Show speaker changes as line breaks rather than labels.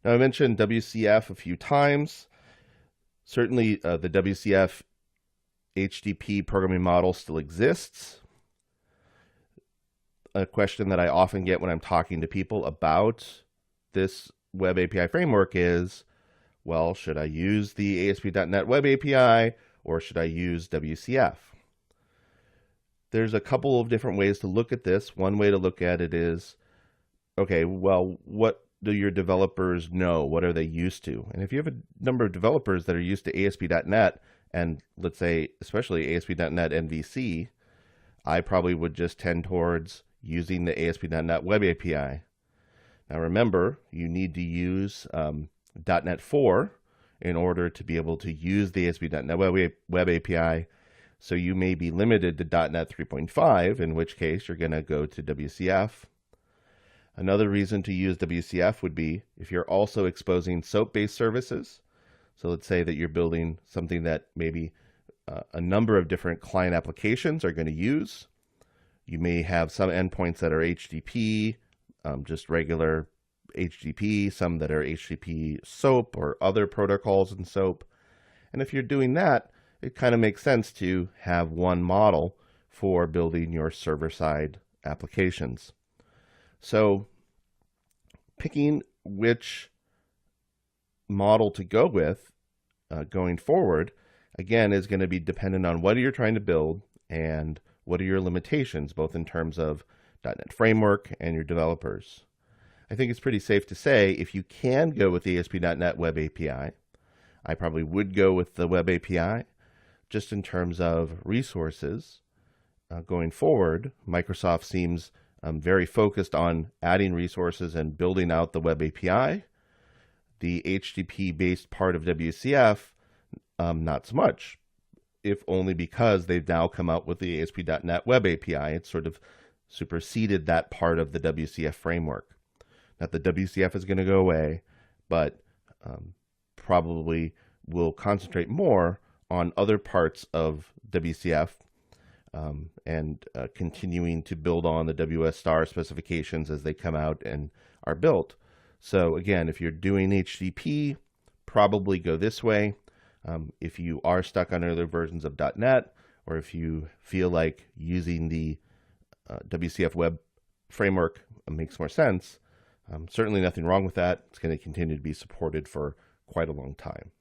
Now, I mentioned WCF a few times. Certainly, the WCF HTTP programming model still exists. A question that I often get when I'm talking to people about this web API framework is, well, should I use the ASP.NET Web API or should I use WCF? There's a couple of different ways to look at this. One way to look at it is, okay, well, what do your developers know? What are they used to? And if you have a number of developers that are used to ASP.NET, and let's say especially ASP.NET NVC, I probably would just tend towards using the ASP.NET Web API. Now remember, you need to use .NET 4 in order to be able to use the ASP.NET Web API. So you may be limited to .NET 3.5, in which case you're going to go to WCF. Another reason to use WCF would be if you're also exposing SOAP-based services. So let's say that you're building something that maybe a number of different client applications are going to use. You may have some endpoints that are HTTP, just regular HTTP, some that are HTTP SOAP or other protocols in SOAP. And if you're doing that, it kind of makes sense to have one model for building your server-side applications. So picking which model to go with going forward, again, is going to be dependent on what you're trying to build and what are your limitations, both in terms of .NET Framework and your developers. I think it's pretty safe to say if you can go with the ASP.NET Web API, I probably would go with the Web API. Just in terms of resources, going forward, Microsoft seems very focused on adding resources and building out the Web API. The HTTP-based part of WCF, not so much, if only because they've now come out with the ASP.NET Web API. It's sort of superseded that part of the WCF framework. Not that WCF is going to go away, but probably will concentrate more on other parts of WCF and continuing to build on the WS star specifications as they come out and are built. So again, if you're doing HTTP, probably go this way. If you are stuck on other versions of .NET, or if you feel like using the WCF web framework makes more sense, certainly nothing wrong with that. It's going to continue to be supported for quite a long time.